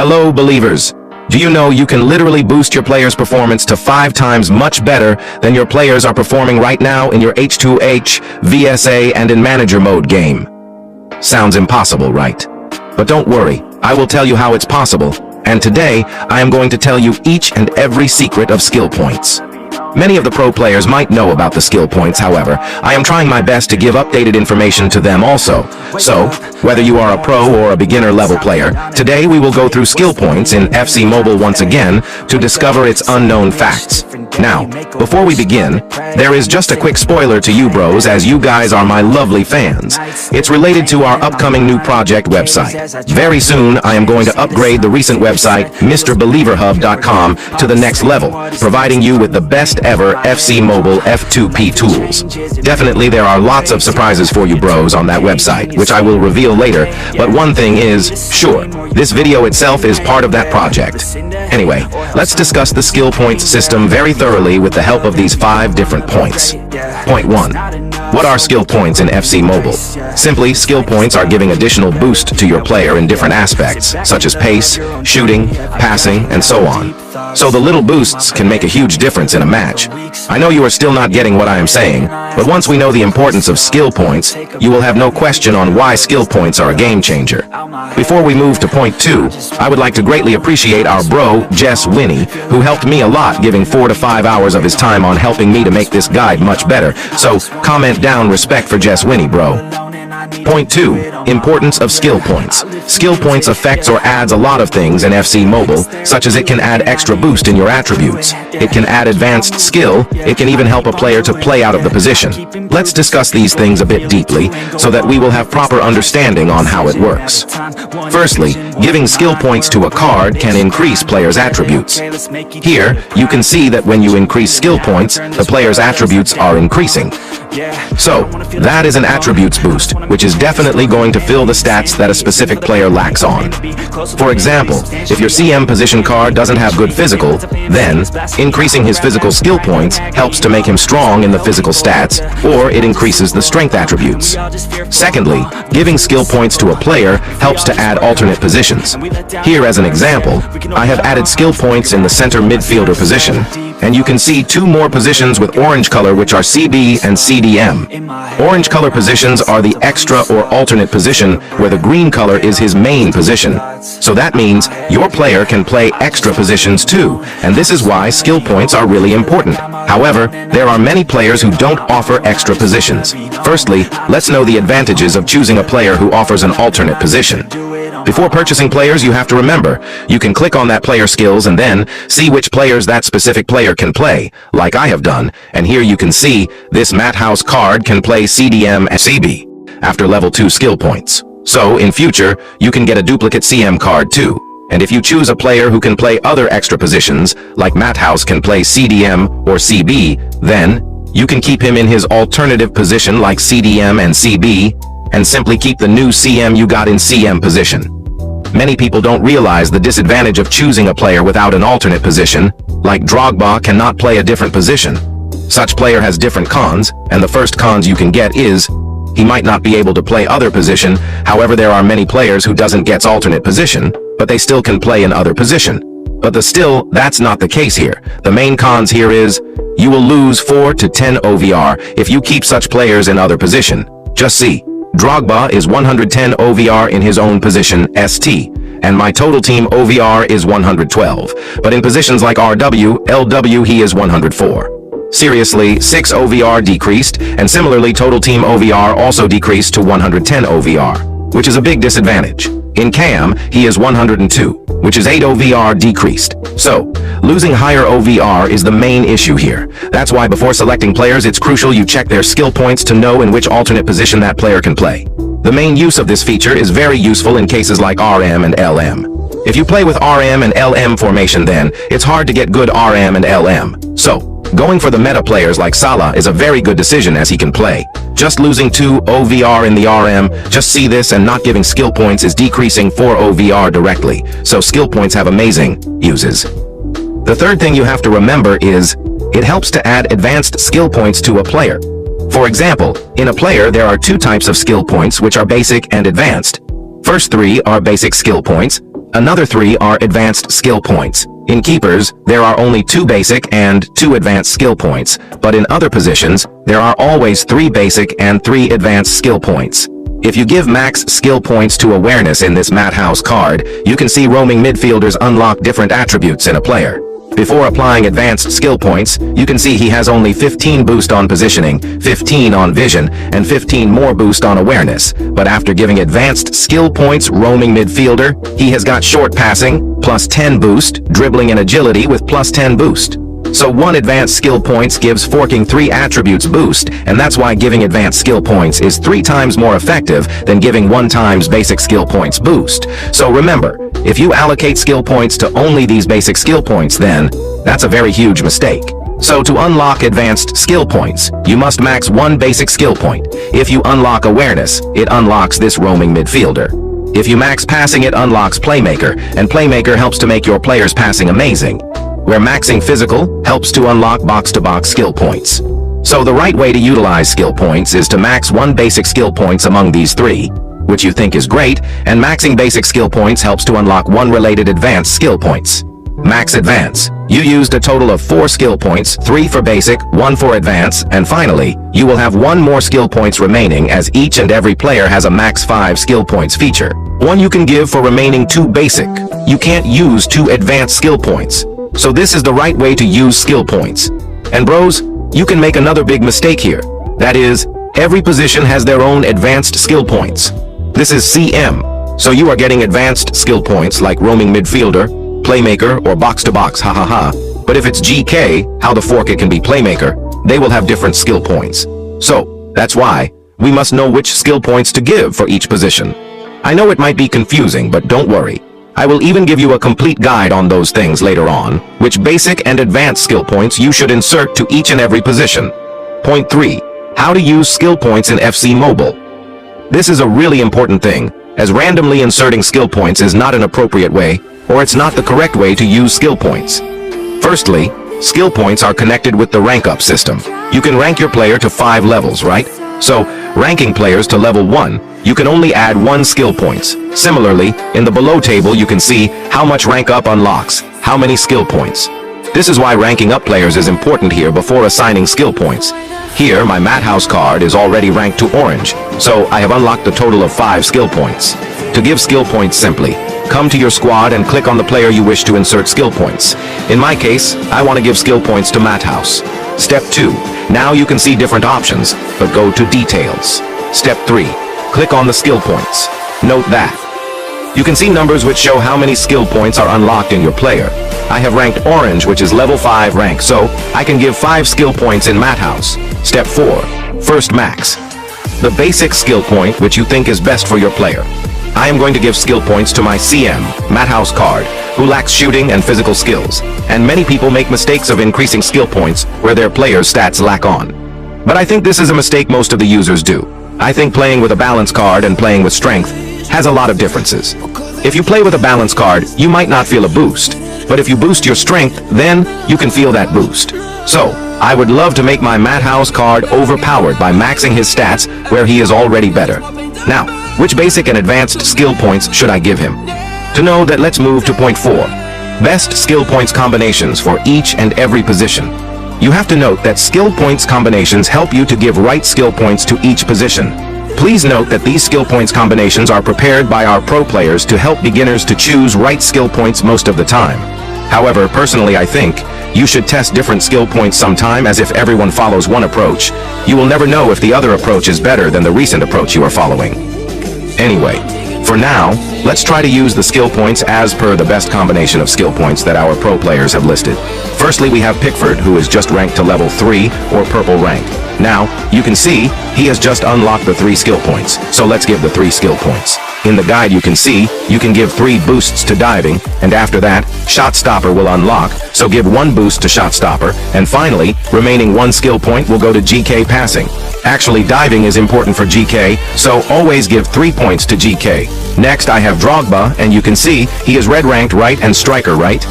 Hello, believers. Do you know you can literally boost your player's performance to 5 times much better than your players are performing right now in your H2H, VSA, and in manager mode game? Sounds impossible, right? But don't worry, I will tell you how it's possible, and today I am going to tell you each and every secret of skill points. Many of the pro players might know about the skill points, however, I am trying my best to give updated information to them also. So, whether you are a pro or a beginner level player, today we will go through skill points in FC Mobile once again to discover its unknown facts. Now, before we begin, there is just a quick spoiler to you bros, as you guys are my lovely fans. It's related to our upcoming new project website. Very soon, I am going to upgrade the recent website, Mr.believerhub.com, to the next level, providing you with the best ever FC Mobile F2P tools. Definitely there are lots of surprises for you bros on that website, which I will reveal later, but one thing is, sure, this video itself is part of that project. Anyway, let's discuss the skill points system very thoroughly with the help of these 5 different points. Point 1. What are skill points in FC Mobile? Simply, skill points are giving additional boost to your player in different aspects, such as pace, shooting, passing, and so on. So the little boosts can make a huge difference in a match. I know you are still not getting what I am saying, but once we know the importance of skill points, you will have no question on why skill points are a game changer. Before we move to point 2, I would like to greatly appreciate our bro, Jess Winnie, who helped me a lot, giving 4 to 5 hours of his time on helping me to make this guide much better. So, comment down respect for Jess Winnie, bro. Point 2. Importance of skill points. Skill points affects or adds a lot of things in FC Mobile, such as it can add extra boost in your attributes. It can add advanced skill. It can even help a player to play out of the position. Let's discuss these things a bit deeply, so that we will have proper understanding on how it works. Firstly, giving skill points to a card can increase players' attributes. Here, you can see that when you increase skill points, the player's attributes are increasing. So, that is an attributes boost, which is definitely going to fill the stats that a specific player lacks on. For example, if your CM position card doesn't have good physical, then increasing his physical skill points helps to make him strong in the physical stats, or it increases the strength attributes. Secondly, giving skill points to a player helps to add alternate positions. Here as an example, I have added skill points in the center midfielder position, and you can see 2 more positions with orange color, which are CB and CDM. Orange color positions are the extra or alternate position, where the green color is his main position. So that means your player can play extra positions too, and this is why skill points are really important. However, there are many players who don't offer extra positions. Firstly, let's know the advantages of choosing a player who offers an alternate position. Before purchasing players, you have to remember, you can click on that player skills and then see which players that specific player can play, like I have done, and here you can see this Matt House card can play CDM and CB after level 2 skill points. So, in future, you can get a duplicate CM card too. And if you choose a player who can play other extra positions, like Matt House can play CDM or CB, then you can keep him in his alternative position like CDM and CB, and simply keep the new CM you got in CM position. Many people don't realize the disadvantage of choosing a player without an alternate position, like Drogba cannot play a different position. Such player has different cons, and the first cons you can get is, he might not be able to play other position. However, there are many players who doesn't get alternate position, but they still can play in other position. But that's not the case here. The main cons here is, you will lose 4 to 10 OVR if you keep such players in other position. Just see, Drogba is 110 OVR in his own position, ST, and my total team OVR is 112, but in positions like RW, LW he is 104. Seriously, 6 OVR decreased, and similarly total team OVR also decreased to 110 OVR, which is a big disadvantage. In CAM, he is 102, which is 8 OVR decreased. So, losing higher OVR is the main issue here. That's why before selecting players, it's crucial you check their skill points to know in which alternate position that player can play. The main use of this feature is very useful in cases like RM and LM. If you play with RM and LM formation, then it's hard to get good RM and LM. So, going for the meta players like Salah is a very good decision, as he can play. Just losing 2 OVR in the RM, just see this, and not giving skill points is decreasing 4 OVR directly, so skill points have amazing uses. The third thing you have to remember is, it helps to add advanced skill points to a player. For example, in a player there are 2 types of skill points, which are basic and advanced. First 3 are basic skill points, Another 3 are advanced skill points. In keepers, there are only 2 basic and 2 advanced skill points, but in other positions, there are always 3 basic and 3 advanced skill points. If you give max skill points to awareness in this Madhouse card, you can see roaming midfielders unlock different attributes in a player. Before applying advanced skill points, you can see he has only 15 boost on positioning, 15 on vision, and 15 more boost on awareness. But after giving advanced skill points roaming midfielder, he has got short passing, plus 10 boost, dribbling and agility with plus 10 boost. So 1 advanced skill points gives forking 3 attributes boost, and that's why giving advanced skill points is 3 times more effective than giving 1 times basic skill points boost. So remember, if you allocate skill points to only these basic skill points, then that's a very huge mistake. So to unlock advanced skill points, you must max 1 basic skill point. If you unlock awareness, it unlocks this roaming midfielder. If you max passing, it unlocks playmaker, and playmaker helps to make your players passing amazing. Where maxing physical helps to unlock box-to-box skill points. So the right way to utilize skill points is to max 1 basic skill points among these 3, which you think is great, and maxing basic skill points helps to unlock 1 related advanced skill points. Max advance. You used a total of 4 skill points, 3 for basic, 1 for advance, and finally, you will have 1 more skill points remaining as each and every player has a max 5 skill points feature. 1 you can give for remaining 2 basic. You can't use 2 advanced skill points. So this is the right way to use skill points. And bros, you can make another big mistake here. That is, every position has their own advanced skill points. This is CM, so you are getting advanced skill points like roaming midfielder, playmaker, or box-to-box, ha. But if it's GK, how the fork it can be playmaker, they will have different skill points. So, that's why we must know which skill points to give for each position. I know it might be confusing, but don't worry. I will even give you a complete guide on those things later on, which basic and advanced skill points you should insert to each and every position. Point 3. How to use skill points in FC Mobile. This is a really important thing, as randomly inserting skill points is not an appropriate way, or it's not the correct way to use skill points. Firstly, skill points are connected with the rank-up system. You can rank your player to 5 levels, right? So, ranking players to level 1, you can only add 1 skill points. Similarly, in the below table you can see how much rank up unlocks, how many skill points. This is why ranking up players is important here before assigning skill points. Here, my Madhouse card is already ranked to orange, so I have unlocked a total of 5 skill points. To give skill points simply, come to your squad and click on the player you wish to insert skill points. In my case, I want to give skill points to Madhouse. Step 2. Now you can see different options, but go to details. Step 3. Click on the skill points. Note that you can see numbers which show how many skill points are unlocked in your player. I have ranked orange, which is level 5 rank, so I can give 5 skill points in Madhouse. Step 4. First max. The basic skill point which you think is best for your player. I am going to give skill points to my CM, Madhouse card, who lacks shooting and physical skills, and many people make mistakes of increasing skill points where their player's stats lack on. But I think this is a mistake most of the users do. I think playing with a balance card and playing with strength has a lot of differences. If you play with a balance card, you might not feel a boost, but if you boost your strength, then you can feel that boost. So, I would love to make my Madhouse card overpowered by maxing his stats where he is already better. Now, which basic and advanced skill points should I give him? To know that, let's move to point 4. Best skill points combinations for each and every position. You have to note that skill points combinations help you to give right skill points to each position. Please note that these skill points combinations are prepared by our pro players to help beginners to choose right skill points most of the time. However, personally I think you should test different skill points sometime, as if everyone follows one approach, you will never know if the other approach is better than the recent approach you are following. Anyway, for now, let's try to use the skill points as per the best combination of skill points that our pro players have listed. Firstly, we have Pickford, who is just ranked to level 3 or purple rank. Now, you can see, he has just unlocked the 3 skill points, so let's give the 3 skill points. In the guide you can see, you can give 3 boosts to diving, and after that, shot stopper will unlock, so give 1 boost to shot stopper, and finally, remaining 1 skill point will go to GK passing. Actually, diving is important for GK, so always give 3 points to GK. Next, I have Drogba, and you can see, he is red ranked right and striker right.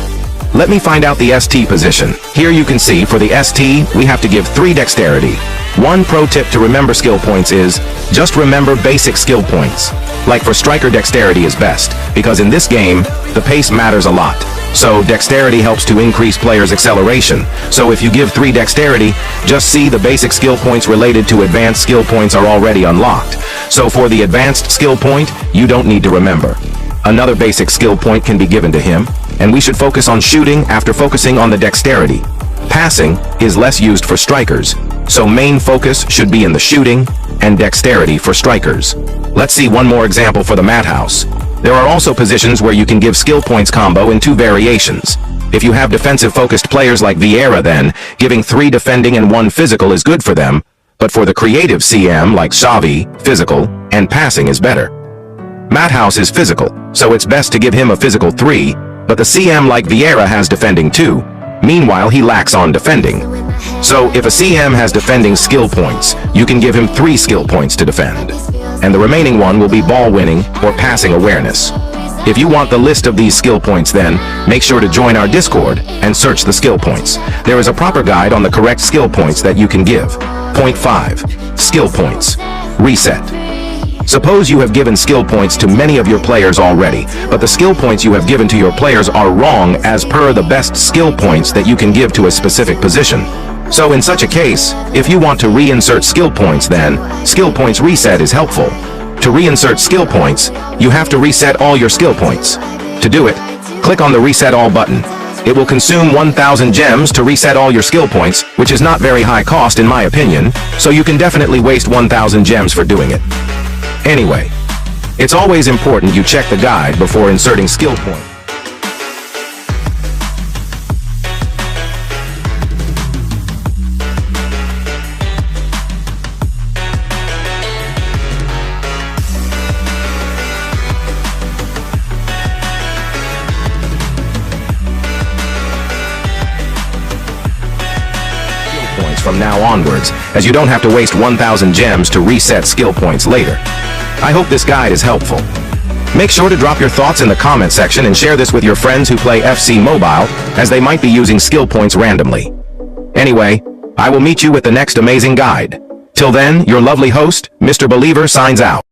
Let me find out the ST position. Here you can see, for the ST, we have to give 3 dexterity. One pro tip to remember skill points is, just remember basic skill points. Like for striker, dexterity is best, because in this game, the pace matters a lot. So dexterity helps to increase players' acceleration. So if you give 3 dexterity, just see the basic skill points related to advanced skill points are already unlocked. So for the advanced skill point, you don't need to remember. Another basic skill point can be given to him, and we should focus on shooting after focusing on the dexterity. Passing is less used for strikers, so main focus should be in the shooting and dexterity for strikers. Let's see one more example for the madhouse. There are also positions where you can give skill points combo in 2 variations. If you have defensive-focused players like Vieira, then giving 3 defending and 1 physical is good for them, but for the creative CM like Xavi, physical and passing is better. Madhouse is physical, so it's best to give him a physical 3, but the CM like Vieira has defending 2. Meanwhile, he lacks on defending. So if a CM has defending skill points, you can give him 3 skill points to defend. And the remaining one will be ball winning or passing awareness. If you want the list of these skill points, then make sure to join our Discord and search the skill points. There is a proper guide on the correct skill points that you can give. Point 5. Skill points. Reset. Suppose you have given skill points to many of your players already, but the skill points you have given to your players are wrong as per the best skill points that you can give to a specific position. So in such a case, if you want to reinsert skill points, then skill points reset is helpful. To reinsert skill points, you have to reset all your skill points. To do it, click on the Reset All button. It will consume 1,000 gems to reset all your skill points, which is not very high cost in my opinion, so you can definitely waste 1,000 gems for doing it. Anyway, it's always important you check the guide before inserting skill points. From now onwards, as you don't have to waste 1,000 gems to reset skill points later. I hope this guide is helpful. Make sure to drop your thoughts in the comment section and share this with your friends who play FC Mobile, as they might be using skill points randomly. Anyway, I will meet you with the next amazing guide. Till then, your lovely host, Mr. Believer, signs out.